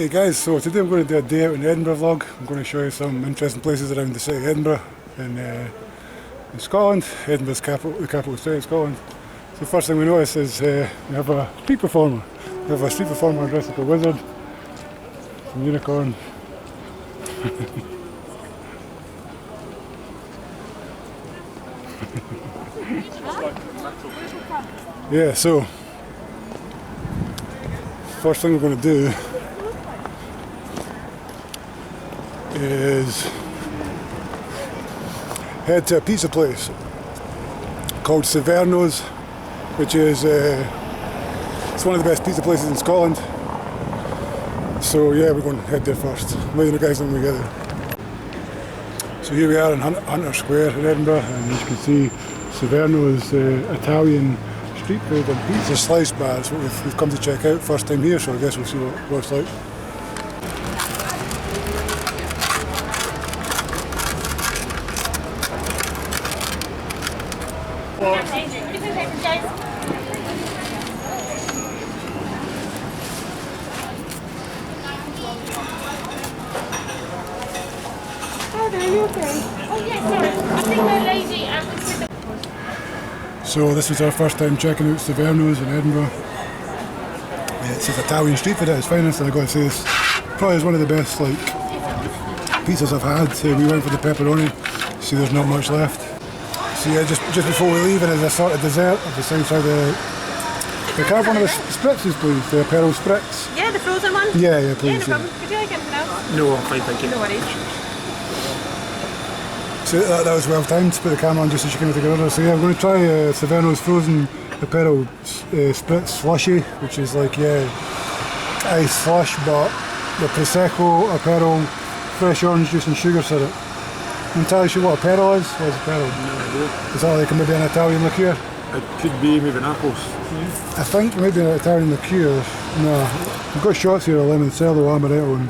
Hey guys, so today I'm going to do a day out in Edinburgh vlog. I'm going to show you some interesting places around the city of Edinburgh in Scotland. Edinburgh's the capital city of Scotland. So the first thing we notice is we have a street performer. We have a street performer dressed like a wizard, some unicorn. Yeah, so first thing we're going to do is head to a pizza place called Civerinos, which is it's one of the best pizza places in Scotland. So yeah, we're going to head there first. Maybe the guys when we get there. So here we are in Hunter Square in Edinburgh, and as you can see, Civerinos Italian street food and pizza slice bar is what we've come to check out. First time here, so I guess we'll see what it's like. So this was our first time checking out Civerinos in Edinburgh. It's an Italian street food at its finest, and I've got to say this probably is one of the best pizzas I've had. We went for the pepperoni. See, there's not much left. So yeah, just before we leave, and as a sort of dessert, I've decided to can I have one of the spritzes, please? The Aperol Spritz. Yeah, the frozen one? Yeah, please. Yeah, no problem. Would you like anything else? No, I'm fine, thank you. No worries. So that was well timed to put the camera on just as you came to take an order. So yeah, I'm going to try Civerinos frozen Aperol Spritz slushy, which is like, yeah, ice slush, but the Prosecco, Aperol, fresh orange juice and sugar syrup. I'm entirely sure what Aperol is. What is Aperol? No idea. Is that like maybe an Italian liqueur? It could be maybe Naples. I think maybe an Italian liqueur. No, we've got shots here of Limoncello, Amaretto and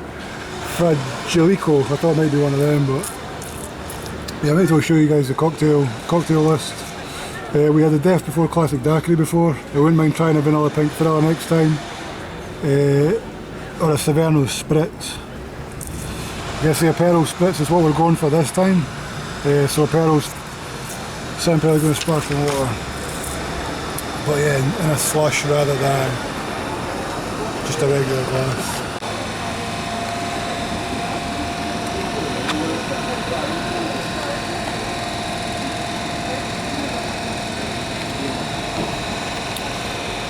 Fragilico. I thought it might be one of them, but yeah, I might as well show you guys the cocktail list. We had a Death Before Classic Daiquiri before. I wouldn't mind trying a vanilla pink thriller next time. Or a Civerinos Spritz. I guess the Aperol Spritz is what we're going for this time. So Aperol's sempre going to sparkling water. But yeah, in a slush rather than just a regular glass.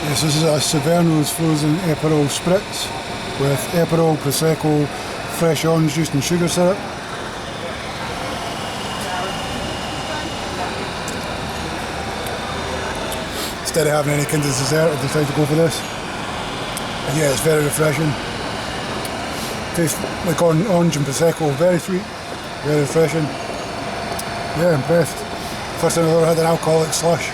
Yes, this is a Civerinos frozen Aperol Spritz with Aperol, Prosecco, fresh orange juice and sugar syrup. Instead of having any kind of dessert, I decided to go for this. And yeah, it's very refreshing. Tastes like orange and Prosecco, very sweet, very refreshing. Yeah, impressed. First time I've ever had an alcoholic slush.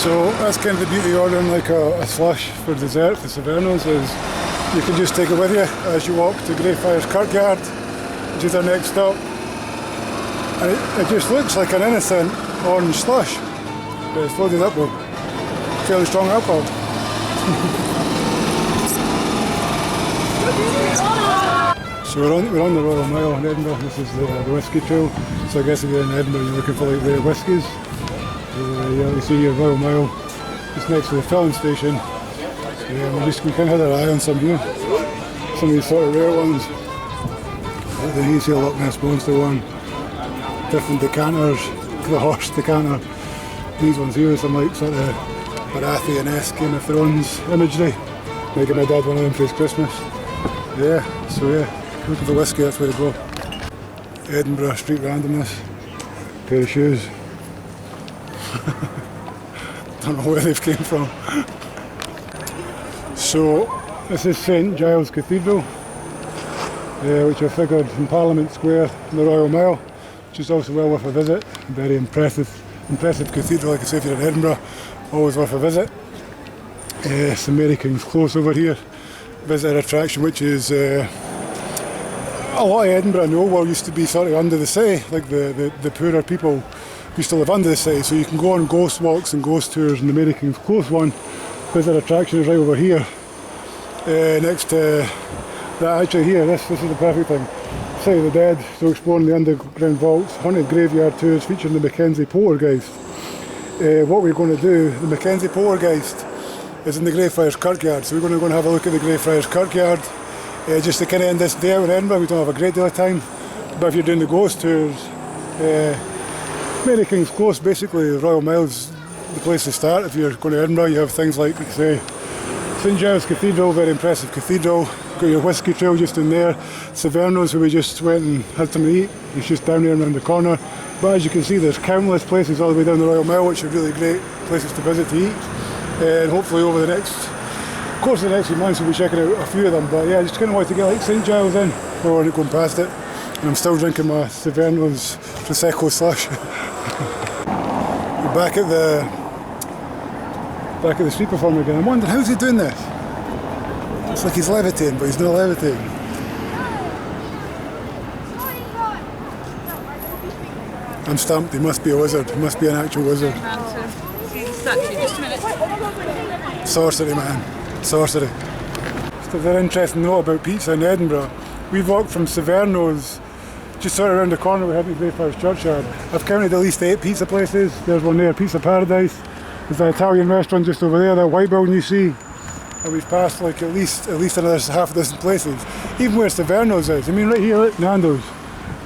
So that's kind of the beauty of ordering like a slush for dessert for Civerinos, is you can just take it with you as you walk to Greyfriars Kirkyard, which is our next stop. And it just looks like an innocent orange slush, but it's loaded up with fairly strong alcohol. So we're on the Royal Mile in Edinburgh. This is the whisky trail. So I guess if you're in Edinburgh, you're looking for like rare whiskies. Yeah, you see your Royal Mile just next to the filling station. Yeah, we can have our eye on some here. Some of these sort of rare ones. The Hazy Loch Ness Monster one. Different decanters. The horse decanter. These ones here, some like sort of Baratheon-esque Game of Thrones imagery. Maybe my dad one of them for his Christmas. Yeah, so yeah, looking for whiskey, that's where to go. Edinburgh street randomness. Pair of shoes. Don't know where they've came from. So this is St Giles Cathedral, which I figured in Parliament Square in the Royal Mile, which is also well worth a visit. Very impressive cathedral, like I say, if you're in Edinburgh, always worth a visit. St Mary King's Close over here, visitor attraction, which is a lot of Edinburgh, I know, well, used to be sort of under the city, like the poorer people used to live under the city, so you can go on ghost walks and ghost tours, and the Mary King's Close one, visit attraction is right over here, next to that. Actually here, this is the perfect thing. City of the Dead, so exploring the underground vaults, haunted graveyard tours featuring the Mackenzie Poltergeist. What we're going to do, the Mackenzie Poltergeist is in the Greyfriars Kirkyard, so we're going to go and have a look at the Greyfriars Kirkyard, just to kind of end this day out in Edinburgh. We don't have a great deal of time, but if you're doing the ghost tours, Mary King's Close, basically Royal Mile's the place to start. If you're going to Edinburgh, you have things like, say, St Giles Cathedral, very impressive cathedral. Got your whiskey trail just in there. Civerinos, where we just went and had something to eat, it's just down there around the corner. But as you can see, there's countless places all the way down the Royal Mile, which are really great places to visit to eat. And hopefully over the course of the next few months we'll be checking out a few of them. But yeah, I just kind of wanted to get like St Giles in before going past it. And I'm still drinking my Civerinos Prosecco slush. We're back at the street performer again. I'm wondering, how's he doing this? It's like he's levitating, but he's not levitating. I'm stumped, he must be a wizard, he must be an actual wizard. Just a minute. Sorcery, man, sorcery. Just a very interesting note about pizza in Edinburgh. We've walked from Civerinos, just sort of around the corner, we had the Greyfriars Churchyard. I've counted at least 8 pizza places. There's one there, Pizza Paradise. There's an Italian restaurant just over there, that white building you see. And we've passed like at least another half a dozen places. Even where Civerinos is. I mean, right here, look, Nando's.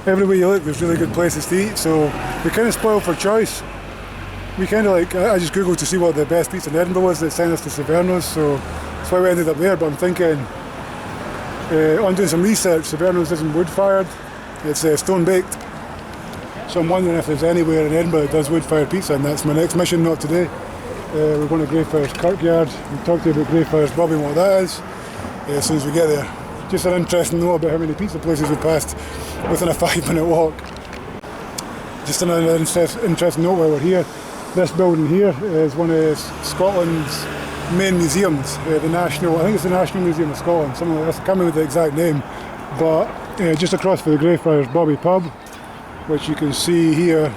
Everywhere you look, there's really good places to eat. So we're kind of spoiled for choice. We kind of like, I just googled to see what the best pizza in Edinburgh was that sent us to Civerinos. So that's why we ended up there. But I'm thinking, on doing some research, Civerinos isn't wood fired. It's stone baked. So I'm wondering if there's anywhere in Edinburgh that does wood fired pizza, and that's my next mission, not today. We're going to Greyfriars Kirkyard. We'll talk to you about Greyfriars Bobby and what that is as soon as we get there. Just an interesting note about how many pizza places we passed within a 5-minute walk. Just another interesting note while we're here. This building here is one of Scotland's main museums, I think it's the National Museum of Scotland, something like this. I can't remember the exact name, but just across from the Greyfriars Bobby pub, which you can see here.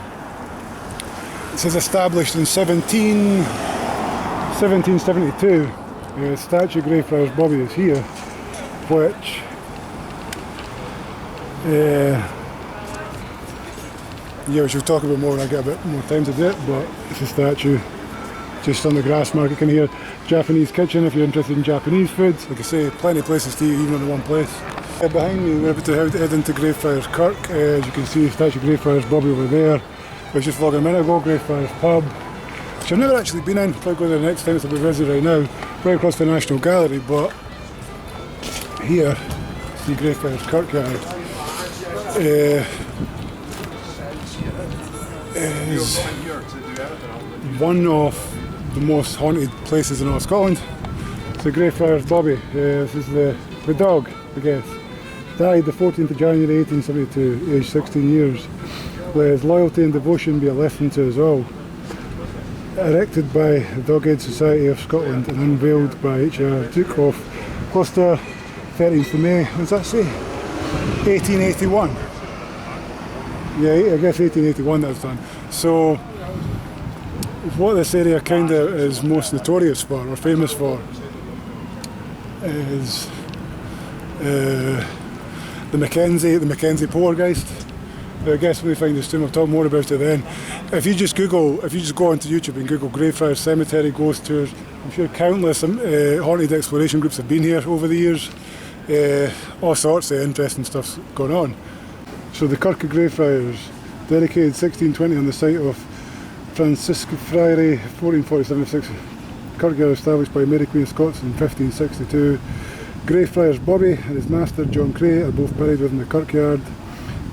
It says established in 1772. Statue of Greyfriars Bobby is here, which which we'll talk about more when I get a bit more time to do it, but it's a statue just on the grass market. Come here, Japanese kitchen if you're interested in Japanese food. Like I say, plenty of places to eat even in one place. Behind me we're able to head into Greyfriars Kirk. As you can see, statue of Greyfriars Bobby over there. I was just vlogging a minute ago, Greyfriars pub, which I've never actually been in. I'll go there the next time, so we're busy right now. Right across the National Gallery, but here, see Greyfriars Kirkyard is one of the most haunted places in all Scotland. So Greyfriars Bobby, this is the dog, I guess. Died the 14th of January 1872, aged 16 years. Let his loyalty and devotion be a lesson to us all. Erected by the Dog Aid Society of Scotland and unveiled by H.R. Duke of Gloucester, 13th of May, what does that say? 1881. Yeah, I guess 1881 that was done. So, what this area kind of is most notorious for, or famous for, is the Mackenzie Poltergeist. I guess when we find this tomb, we'll talk more about it then. If you just go onto YouTube and Google Greyfriars Cemetery ghost tours, I'm sure countless haunted exploration groups have been here over the years. All sorts of interesting stuff's going on. So the Kirk of Greyfriars, dedicated 1620 on the site of Franciscan Friary, 1447-6. Kirkyard established by Mary Queen of Scots in 1562. Greyfriars Bobby and his master John Cray are both buried within the Kirkyard.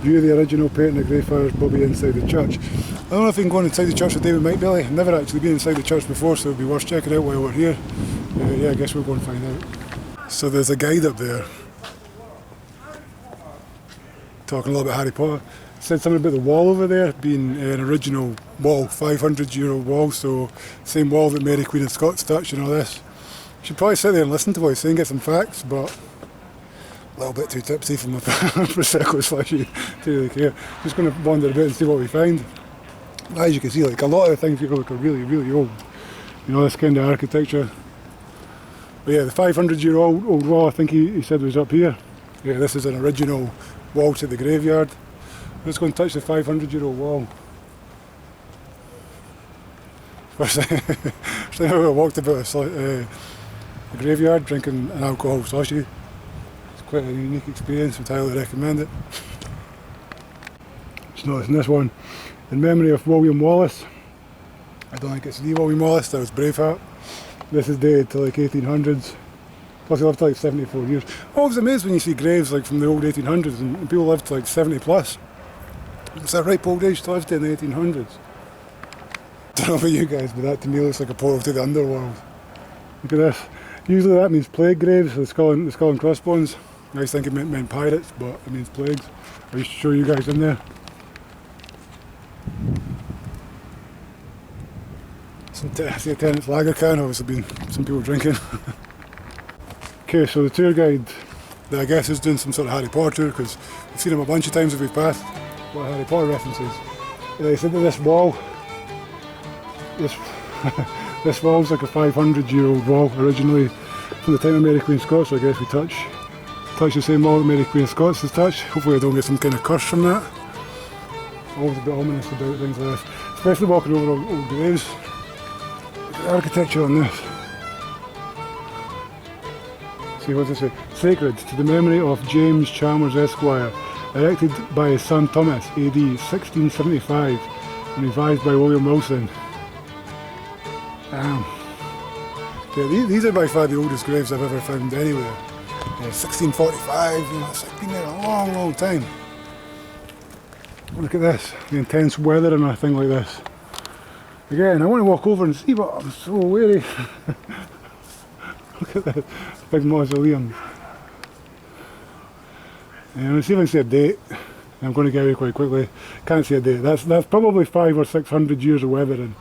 View the original painting of Greyfriars Bobby inside the church. I don't know if we can go inside the church with David Mike Billy. I've never actually been inside the church before, so it would be worth checking out while we're here. Yeah, I guess we'll go and find out. So there's a guide up there talking a lot about Harry Potter. Said something about the wall over there being an original wall, 500-year-old wall, so same wall that Mary Queen of Scots touched and all this. Should probably sit there and listen to what he's saying, get some facts, but a little bit too tipsy for my Prosecco slushy to really care. Just going to wander a bit and see what we find. as you can see, like a lot of the things here look are really, really old. You know, this kind of architecture. But yeah, the 500-year-old wall, I think he said was up here. Yeah, this is an original wall to the graveyard. Let's go and touch the 500-year-old wall. First time I ever walked about a graveyard drinking an alcohol sausage. It's quite a unique experience, would highly recommend it. Just noticing this one, in memory of William Wallace. I don't think it's the William Wallace, that was Braveheart. This is dated to like 1800s. Plus he lived to like 74 years. I'm always amazed when you see graves like from the old 1800s and people lived to like 70 plus. It's a ripe old age to live to in the 1800s. I don't know about you guys, but that to me looks like a portal to the underworld. Look at this. Usually that means plague graves, the skull and crossbones. I always think it meant pirates, but it means plagues. I used to show you guys in there. I see a tenant's lager can, obviously been some people drinking. Okay, so the tour guide, I guess is doing some sort of Harry Potter, because we've seen him a bunch of times as we've passed. A lot of Harry Potter references. He said that this wall, this wall's like a 500-year-old wall, originally from the time of Mary Queen of Scots, so I guess we touch the same wall that Mary Queen of Scots has touched. Hopefully I don't get some kind of curse from that. Always a bit ominous about things like this, especially walking over old graves. Architecture on this. See, what does it say? Sacred to the memory of James Chalmers Esquire, erected by his son Thomas, AD 1675, and revised by William Wilson. Yeah, these are by far the oldest graves I've ever found anywhere. 1645, you know, it's been there a long, long time. Look at this, the intense weather and a thing like this. Again, I want to walk over and see, but I'm so wary. Look at this, big mausoleum. And let's see if I can see a date. I'm going to get away quite quickly. Can't see a date. That's probably 500 or 600 years of weathering.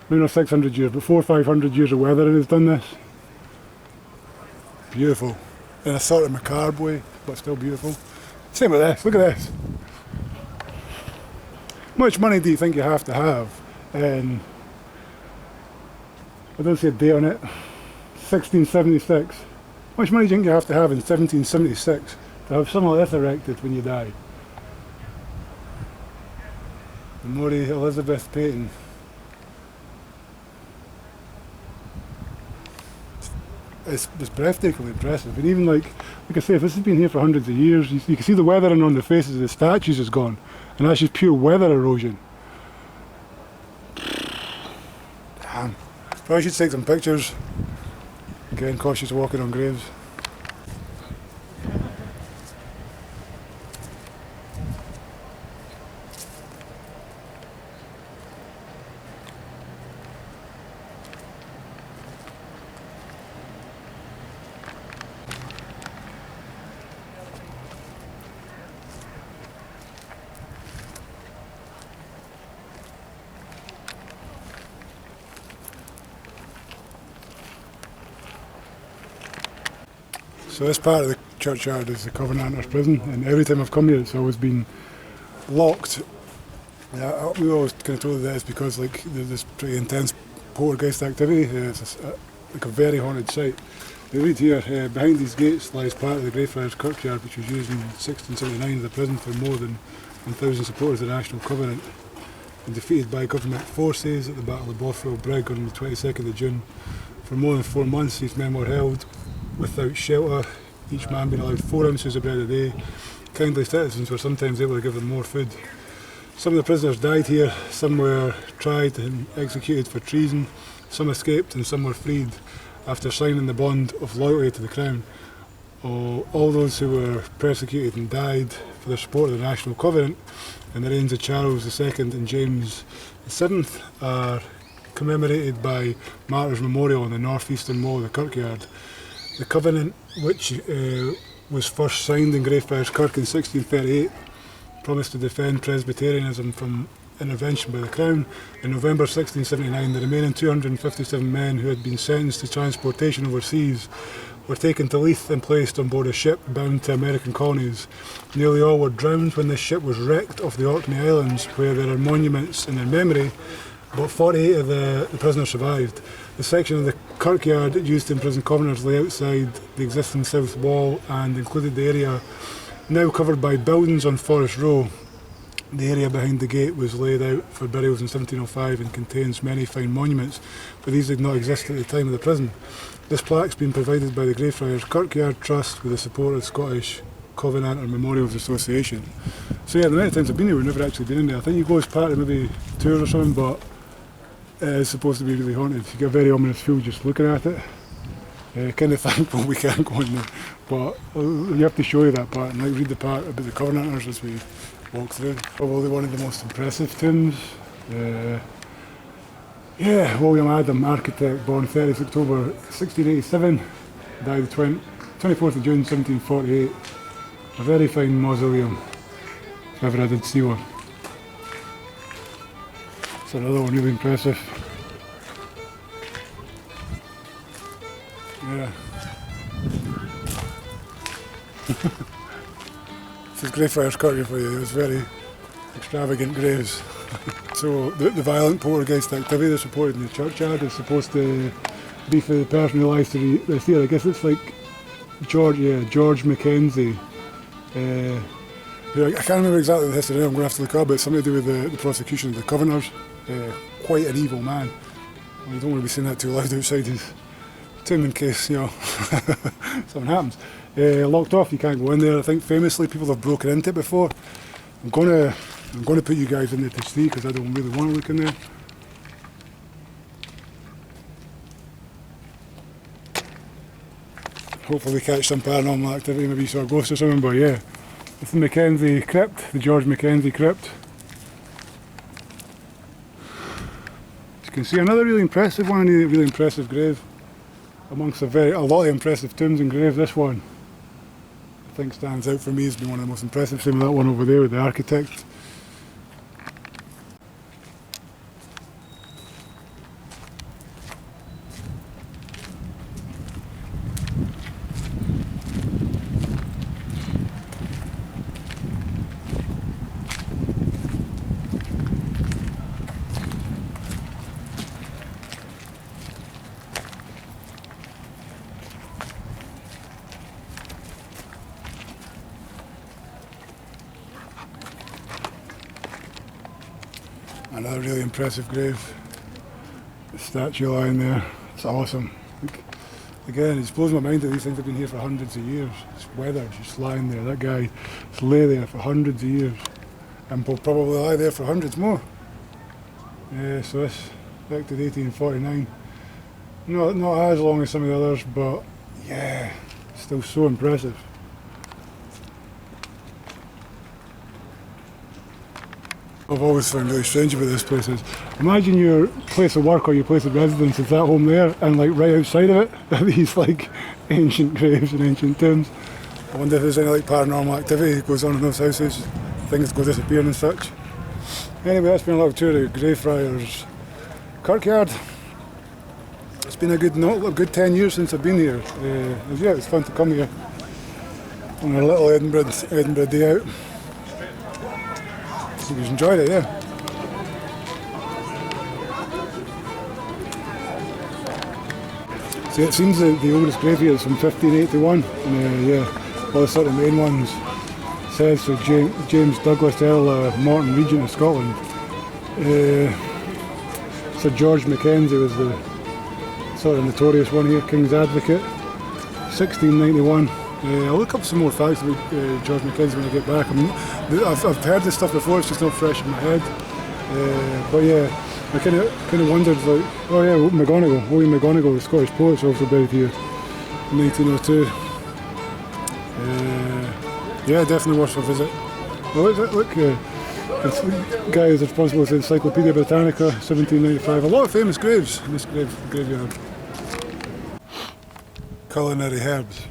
Maybe not 600 years, but 400 or 500 years of weathering has done this. Beautiful. In a sort of macabre way, but still beautiful. Same with this, look at this. How much money do you think you have to have? And I don't see a date on it. 1676. How much money do you think you have to have in 1776 to have something like this erected when you die? Maury Elizabeth Peyton. It's breathtakingly impressive, and even like I say, if this has been here for hundreds of years, you can see the weathering on the faces of the statues is gone, and that's just pure weather erosion. Damn. Probably should take some pictures. Again, cautious walking on graves. So this part of the churchyard is the Covenanters prison, and every time I've come here it's always been locked. We always kind of told that it's because like there's this pretty intense poltergeist activity. It's like a very haunted site. They read here, behind these gates lies part of the Greyfriars Kirkyard, which was used in 1679 as a prison for more than 1,000 supporters of the National Covenant, and defeated by government forces at the Battle of Bothwell Brig on the 22nd of June. For more than 4 months these men were held without shelter, each man being allowed 4 ounces of bread a day. Kindly citizens were sometimes able to give them more food. Some of the prisoners died here, some were tried and executed for treason, some escaped and some were freed after signing the bond of loyalty to the Crown. All those who were persecuted and died for their support of the National Covenant in the reigns of Charles II and James VII are commemorated by Martyrs' Memorial on the north-eastern wall of the Kirkyard. The Covenant, which was first signed in Greyfriars Kirk in 1638, promised to defend Presbyterianism from intervention by the Crown. In November 1679, the remaining 257 men who had been sentenced to transportation overseas were taken to Leith and placed on board a ship bound to American colonies. Nearly all were drowned when this ship was wrecked off the Orkney Islands, where there are monuments in their memory, but 48 of the prisoners survived. The section of the kirkyard used to imprison commoners lay outside the existing south wall and included the area now covered by buildings on Forest Row. The area behind the gate was laid out for burials in 1705 and contains many fine monuments, but these did not exist at the time of the prison. This plaque's been provided by the Greyfriars Kirkyard Trust with the support of the Scottish Covenanter Memorials Association. So yeah, the many times I've been here, we've never actually been in there. I think you go as part of maybe tours or something, but it's supposed to be really haunted. You get a very ominous feel just looking at it. Kind of thankful we can't go in there, but you have to show you that part and like read the part about the Covenanters as we walk through. Probably one of the most impressive tombs. Yeah, William Adam, architect, born 30th October 1687, died 24th of June 1748. A very fine mausoleum, if ever I did see one. It's another one really impressive. Yeah. This is Greyfriars Kirkyard for you. It was very extravagant graves. So the violent poltergeist activity that's reported in the churchyard is supposed to be for the person who lies to the here. I guess it's like George Mackenzie. I can't remember exactly the history now, I'm going to have to look up, but it's something to do with the prosecution of the Covenanters. Quite an evil man. Well, you don't want to be saying that too loud outside his tomb in case, you know, something happens. Locked off, you can't go in there. I think famously people have broken into it before. I'm going to put you guys in there to see because I don't really want to look in there. Hopefully catch some paranormal activity, maybe you saw a ghost or something, but yeah. It's the Mackenzie crypt, the George Mackenzie crypt. As you can see, another really impressive one, a really impressive grave. Amongst a lot of impressive tombs and graves, this one I think stands out for me as being one of the most impressive. Same with that one over there with the architect. Another really impressive grave. The statue lying there, it's awesome. Again, it just blows my mind that these things have been here for hundreds of years. It's weathered, just lying there. That guy just lay there for hundreds of years and will probably lie there for hundreds more. So this erected 1849. Not as long as some of the others, but yeah, still so impressive. I've always found really strange about this place is, imagine your place of work or your place of residence is that home there, and like right outside of it are these like ancient graves and ancient tombs. I wonder if there's any like paranormal activity that goes on in those houses, things go disappearing and such. Anyway, that's been a little tour of Greyfriars Kirkyard. It's been a good 10 years since I've been here. Yeah, it's fun to come here on a little Edinburgh day out. Hope you've enjoyed it, yeah. See, it seems that the oldest grave here is from 1581, and yeah, all the sort of main ones says so James Douglas Earl, Morton Regent of Scotland. Sir George Mackenzie was the sort of notorious one here, King's Advocate, 1691. I'll look up some more facts about George Mackenzie when I get back. I've heard this stuff before, it's just not fresh in my head. But yeah, I kind of wondered, like, oh yeah, William McGonagall, the Scottish poet, is also buried here in 1902. Yeah, definitely worth a visit. Oh, look, this guy is responsible for the Encyclopedia Britannica, 1795. A lot of famous graves in this graveyard. Culinary herbs.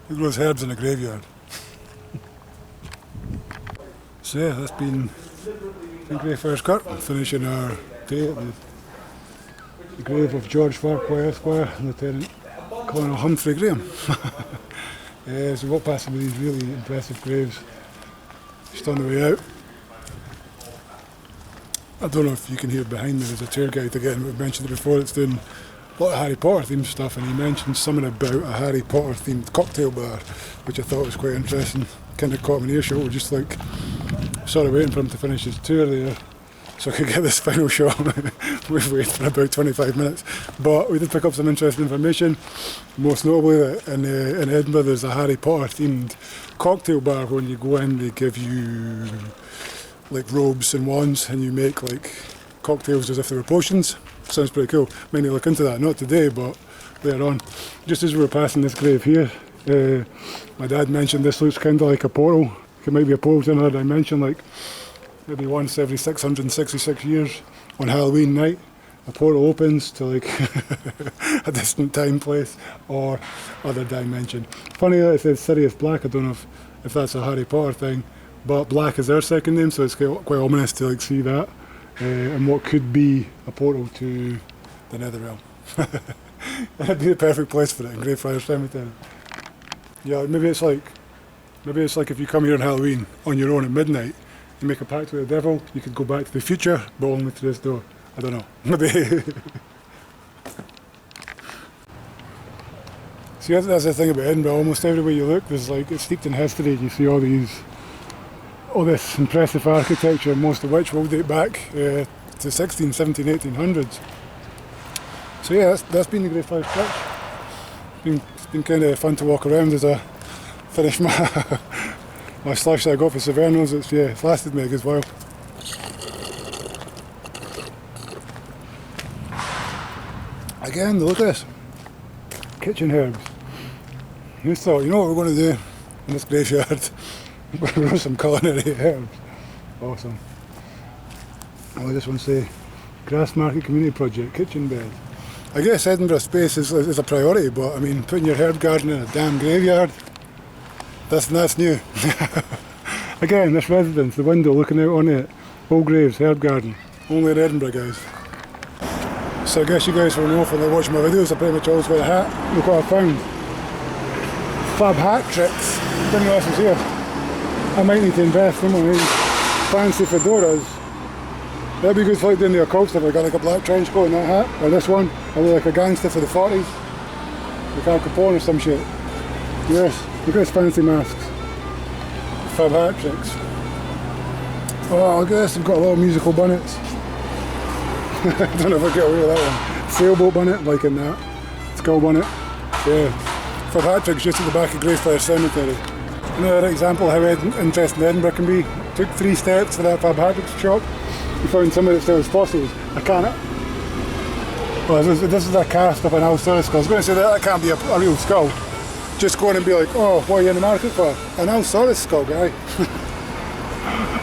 Who grows herbs in a graveyard? So yeah, that's been Greyfriars Kirkyard, finishing our day at the grave of George Farquhar Esquire, Lieutenant Colonel Humphrey Graham. So we walk past some of these really impressive graves just on the way out. I don't know if you can hear behind me, there's a tour guide again, we've mentioned it before, it's doing a lot of Harry Potter themed stuff, and he mentioned something about a Harry Potter themed cocktail bar, which I thought was quite interesting. Kind of caught me in earshot. We're just like sort of waiting for him to finish his tour there so I could get this final shot. We've waited for about 25 minutes, but we did pick up some interesting information, most notably that in Edinburgh there's a Harry Potter themed cocktail bar. When you go in, they give you like robes and wands, and you make like cocktails as if they were potions. Sounds pretty cool. Might need to look into that, not today but later on. Just as we were passing this grave here, my dad mentioned this looks kind of like a portal. It might be a portal to another dimension, like maybe once every 666 years on Halloween night a portal opens to like a distant time, place or other dimension. Funny that it says Sirius Black. I don't know if that's a Harry Potter thing, but Black is their second name, so it's quite ominous to like see that and what could be a portal to the Netherrealm. That'd be the perfect place for it in Greyfriars Cemetery. Yeah, maybe it's like if you come here on Halloween on your own at midnight, you make a pact with the devil, you could go back to the future, but only to this door. I don't know. Maybe. See, that's the thing about Edinburgh. Almost everywhere you look, there's like it's steeped in history. You see all this impressive architecture, most of which will date back to 16, 17, 1800s. So yeah, that's been the Greyfriars Church. It's been kind of fun to walk around as I finish my slush that I got for Civerinos. It's lasted me a good while. Again, look at this. Kitchen herbs. Who thought, you know what we're going to do in this graveyard? We're going to grow some culinary herbs. Awesome. I just want to say, Grass Market Community Project, kitchen bed. I guess Edinburgh space is a priority, but I mean, putting your herb garden in a damn graveyard, that's new. Again, this residence, the window looking out on it, Old Graves, herb garden. Only in Edinburgh, guys. So I guess you guys will know from watching my videos, I pretty much always wear a hat. Look what I found. Fab hat tricks. Didn't know this was here. I might need to invest in one of these fancy fedoras. That'd be good for like doing the occult stuff. I got like a black trench coat and that hat, or this one. I look like a gangster for the 40s. Like Al Capone or some shit. Yes, look at his fancy masks. Fab hat tricks. Oh, I guess I've got a lot of musical bonnets. I don't know if I get away with that one. Sailboat bonnet, like in that. Skull bonnet. Yeah. Fab hat tricks just at the back of Greyfriars Cemetery. Another example of how interesting Edinburgh can be. Took 3 steps to that Fab hat tricks shop. We found somebody that sells fossils. I can't. Well, this is a cast of an Allosaurus skull. I was going to say that can't be a real skull. Just go in and be like, oh, what are you in the market for? An Allosaurus skull, guy.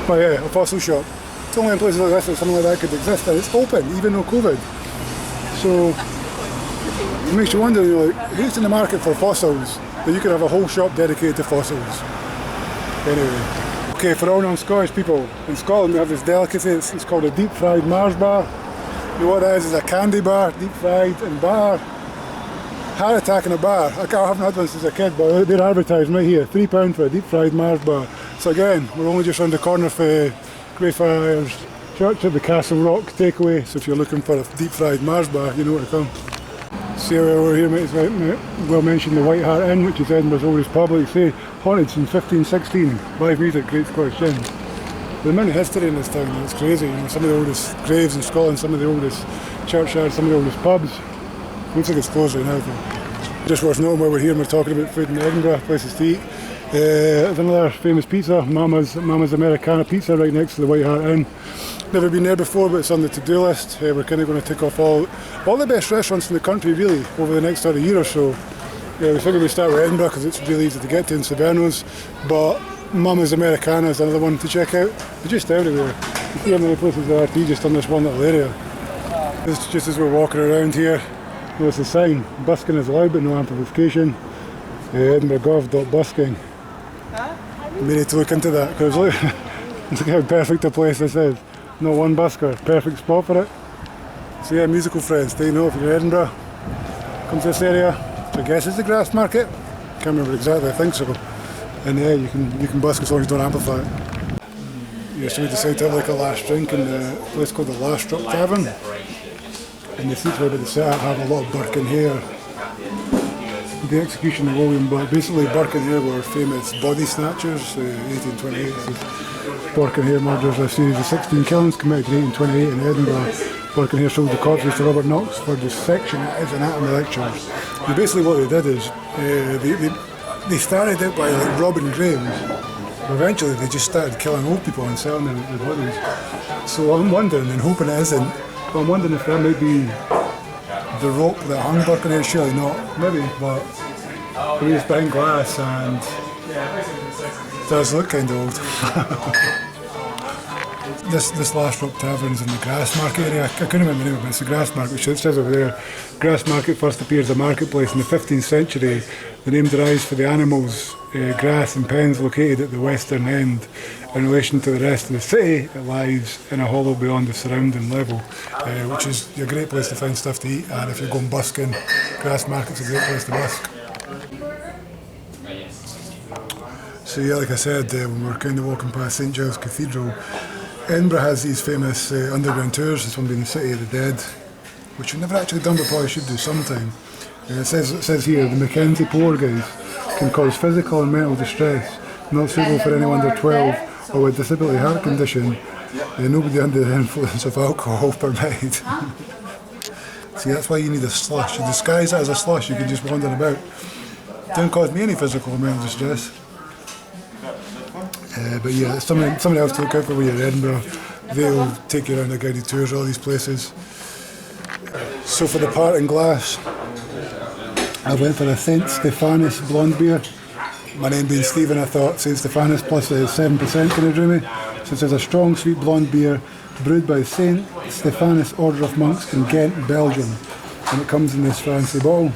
But yeah, a fossil shop. It's only in places like this that something like that could exist, and it's open, even though COVID. So it makes you wonder, you're like, who's in the market for fossils? That you could have a whole shop dedicated to fossils. Anyway. Okay, for all non-Scottish people, in Scotland we have this delicacy, it's called a deep fried Mars bar. You know what that is a candy bar, deep fried and bar. Heart attack in a bar. I haven't had one since a kid, but they're advertising right here, £3 for a deep fried Mars bar. So again, we're only just round the corner for Greyfriars Church at the Castle Rock takeaway, so if you're looking for a deep fried Mars bar, you know where to come. See how we're here, mate, we'll mention the White Hart Inn, which is Edinburgh's oldest pub, like say, haunted since 1516, live music, great Scottish gin. The amount of history in this town, it's crazy, you know, some of the oldest graves in Scotland, some of the oldest churchyards, some of the oldest pubs. Looks like it's closed right now though. Just worth knowing while we're here and we're talking about food in Edinburgh, places to eat. There's another famous pizza, Mama's Americana Pizza, right next to the White Hart Inn. Never been there before, but it's on the to-do list. We're kind of going to tick off all the best restaurants in the country, really, over the next sort of year or so. Yeah, we figured we'd start with Edinburgh because it's really easy to get to in Civerinos, but Mama's Americana is another one to check out. They're just everywhere. You see how many places there are to eat just on this one little area. Just as we're walking around here, there's a sign, busking is allowed but no amplification. Edinburgh.gov.busking. We need to look into that because look how perfect a place this is. Not one busker, perfect spot for it. So yeah, musical friends, do you know if you're in Edinburgh, come to this area, I guess it's the grass market. Can't remember exactly, I think so. And yeah, you can busk as long as you don't amplify it. Yeah, so we decided to have like a last drink in the place called the Last Drop Tavern. And the seats where they set up have a lot of Burke and Hare. The execution of William Burke. Basically, Burke and Hare were famous body snatchers, 1828. So Burke and Hare murders, a series of 16 killings committed in 1828 in Edinburgh. Burke and Hare sold the corpses to Robert Knox for dissection as anatomy lectures. Basically what they did is, they started out by like robbing graves. Eventually they just started killing old people and selling them as bodies. So I'm wondering, and hoping it isn't, but I'm wondering if that might be the rope that hung Burke and Hare. Surely not, maybe, but it is behind glass and it does look kind of old. This Last Drop Tavern is in the Grass Market area. I couldn't remember the name of it, it's the Grass Market, which it says over there. Grass Market first appears as a marketplace in the 15th century. The name derives from the animals, grass and pens located at the western end. In relation to the rest of the city, it lies in a hollow beyond the surrounding level, which is a great place to find stuff to eat, and if you're going busking, Grass Market's a great place to busk. So yeah, like I said, when we were kind of walking past St Giles Cathedral, Edinburgh has these famous underground tours. This one being the City of the Dead, which we've never actually done but probably should do sometime. It says here, the Mackenzie Poltergeist can cause physical and mental distress, not suitable for anyone under 12 or with disability heart condition, nobody under the influence of alcohol permitted. See, that's why you need a slush. You disguise it as a slush, you can just wander about. Don't cause me any physical or mental distress. But yeah, somebody else to look out for when you're in Edinburgh. They'll take you around the guided tours of all these places. So for the parting glass, I went for a St Stephanus blonde beer. My name being Stephen, I thought St Stephanus plus 7% kind of drew me. So it says a strong sweet blonde beer brewed by St Stephanus Order of Monks in Ghent, Belgium. And it comes in this fancy bottle.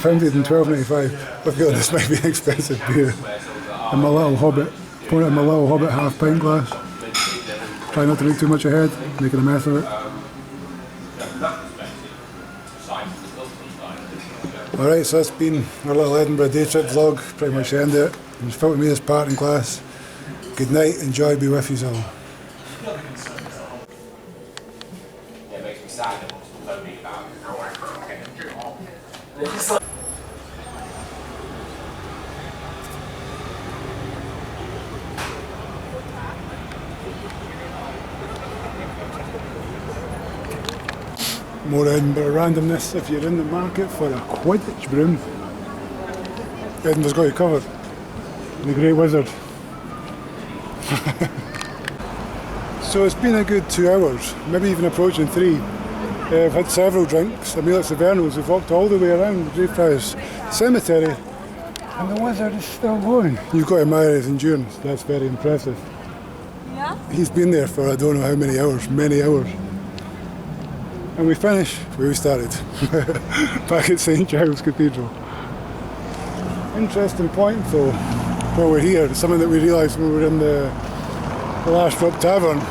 Founded in 1295. I feel this might be an expensive beer. And my little hobbit, pouring it in my little hobbit half pint glass. Try not to make too much ahead, making a mess of it. Alright, so that's been our little Edinburgh day trip vlog, pretty much the end of it. It's felt with me as parting glass. Good night, enjoy, be with you all. More Edinburgh randomness if you're in the market for a Quidditch broom. Edinburgh's got you covered. The Great Wizard. So it's been a good 2 hours, maybe even approaching 3. I've had several drinks. I mean, at Civerinos, we've walked all the way around the Greyfriars Cemetery, and the wizard is still going. You've got to admire his endurance, that's very impressive. Yeah? He's been there for I don't know how many hours, many hours. And we finish where we started, back at St Giles Cathedral. Interesting point though, while we're here, something that we realised when we were in the Last Drop Tavern.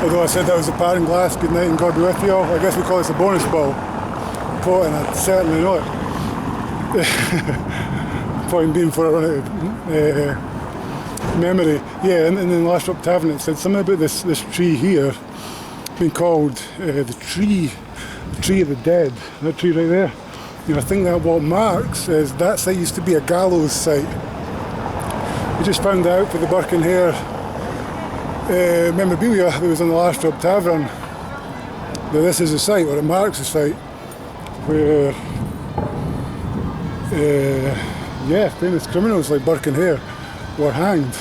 Although I said that was the parting glass, good night and God be with you all. I guess we call this a bonus ball. And I'd certainly not. Point being for a run out of memory. Yeah, in the Last Drop Tavern it said something about this tree here being called the tree of the dead. That tree right there. You know, I think that what marks is that site used to be a gallows site. We just found out for the Burke and Hare memorabilia that was in the Last Drop Tavern that this is a site, or it marks a site where famous criminals like Burke and Hare were hanged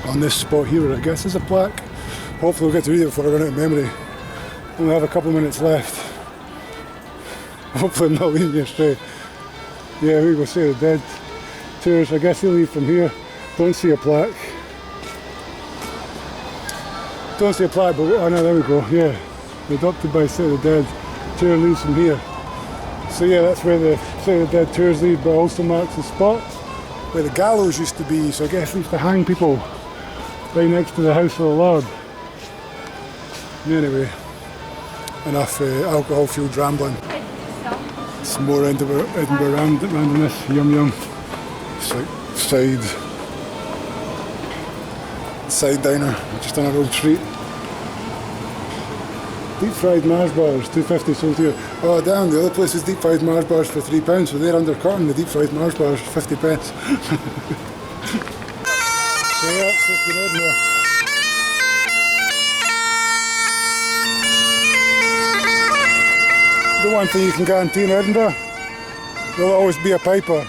on this spot here. I guess there's a plaque. Hopefully we'll get to read it before I run out of memory. Only have a couple of minutes left. Hopefully I'm not leading you astray. Yeah, we go see the dead tours. I guess you leave from here. Don't see a plaque. Don't see a plaque, but oh no, there we go. Yeah, adopted by City of the Dead. Tour leaves from here. So yeah, that's where the City of the Dead tours lead, but also marks the spot where the gallows used to be. So I guess they used to hang people right next to the House of the Lord. Anyway, enough alcohol-fueled rambling. Some more Edinburgh randomness, yum yum. It's like side diner, just on a road street. Deep fried Mars bars, $2.50 sold here. Oh damn, the other place is deep fried Mars bars for £3, so they're undercutting the deep fried Mars bars for 50 pence. So yeah, that's been Edinburgh. The one thing you can guarantee in Edinburgh, there'll always be a piper.